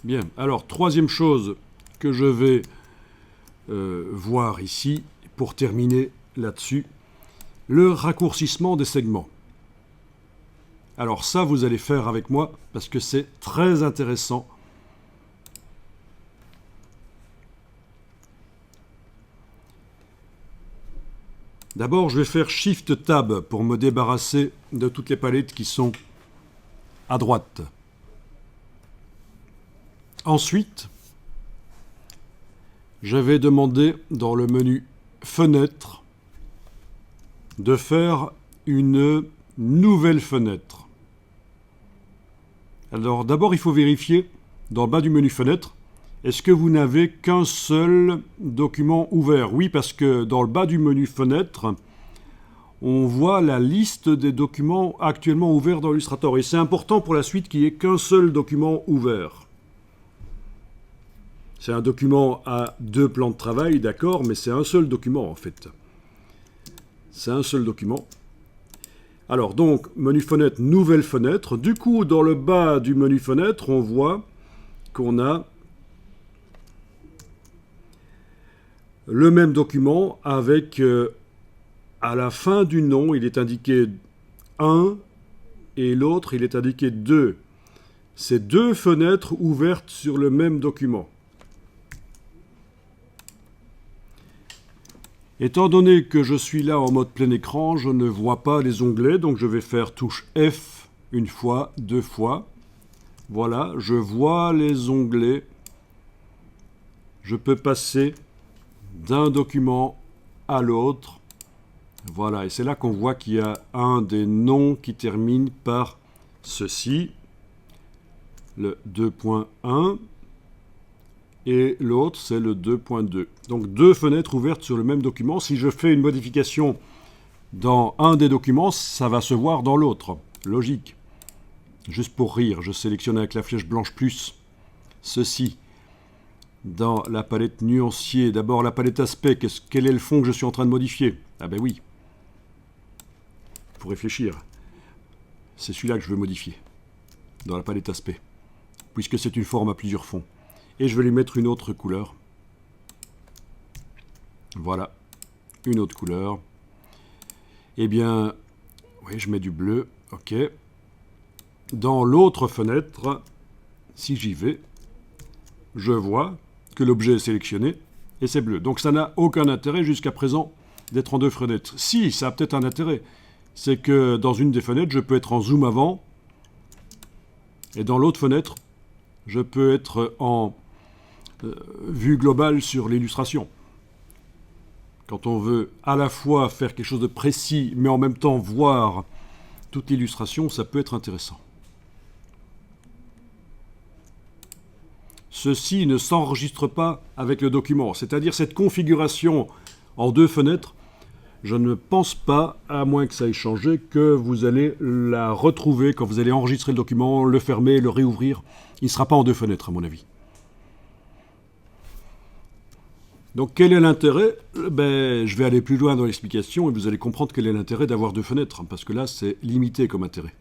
Bien, alors troisième chose que je vais voir ici, pour terminer là-dessus, le raccourcissement des segments. Alors ça, vous allez faire avec moi, parce que c'est très intéressant. D'abord, je vais faire Shift Tab pour me débarrasser de toutes les palettes qui sont à droite. Ensuite, je vais demander dans le menu Fenêtre de faire une nouvelle fenêtre. Alors d'abord, il faut vérifier dans le bas du menu Fenêtre, est-ce que vous n'avez qu'un seul document ouvert? Oui, parce que dans le bas du menu Fenêtre, on voit la liste des documents actuellement ouverts dans Illustrator. Et c'est important pour la suite qu'il n'y ait qu'un seul document ouvert. C'est un document à 2 plans de travail, d'accord, mais c'est un seul document en fait. C'est un seul document. Alors donc, menu fenêtre, nouvelle fenêtre. Du coup, dans le bas du menu fenêtre, on voit qu'on a le même document avec, à la fin du nom, il est indiqué 1 et l'autre, il est indiqué 2. C'est 2 fenêtres ouvertes sur le même document. Étant donné que je suis là en mode plein écran, je ne vois pas les onglets, donc je vais faire touche F une fois, 2 fois. Voilà, je vois les onglets. Je peux passer d'un document à l'autre. Voilà, et c'est là qu'on voit qu'il y a un des noms qui termine par ceci, le 2.1. Et l'autre, c'est le 2.2. Donc 2 fenêtres ouvertes sur le même document. Si je fais une modification dans un des documents, ça va se voir dans l'autre. Logique. Juste pour rire, je sélectionne avec la flèche blanche plus ceci. Dans la palette nuancier, d'abord la palette aspect, quel est le fond que je suis en train de modifier? Ah ben oui. Il faut réfléchir. C'est celui-là que je veux modifier, dans la palette aspect, puisque c'est une forme à plusieurs fonds. Et je vais lui mettre une autre couleur. Voilà, une autre couleur. Eh bien, oui, je mets du bleu, ok. Dans l'autre fenêtre, si j'y vais, je vois que l'objet est sélectionné et c'est bleu. Donc ça n'a aucun intérêt jusqu'à présent d'être en 2 fenêtres. Si, ça a peut-être un intérêt. C'est que dans une des fenêtres, je peux être en zoom avant et dans l'autre fenêtre, je peux être en vue globale sur l'illustration. Quand on veut à la fois faire quelque chose de précis, mais en même temps voir toute l'illustration, ça peut être intéressant. Ceci ne s'enregistre pas avec le document, c'est-à-dire cette configuration en 2 fenêtres, je ne pense pas, à moins que ça ait changé, que vous allez la retrouver quand vous allez enregistrer le document, le fermer, le réouvrir. Il ne sera pas en 2 fenêtres, à mon avis. Donc quel est l'intérêt? Je vais aller plus loin dans l'explication et vous allez comprendre quel est l'intérêt d'avoir 2 fenêtres, parce que là c'est limité comme intérêt.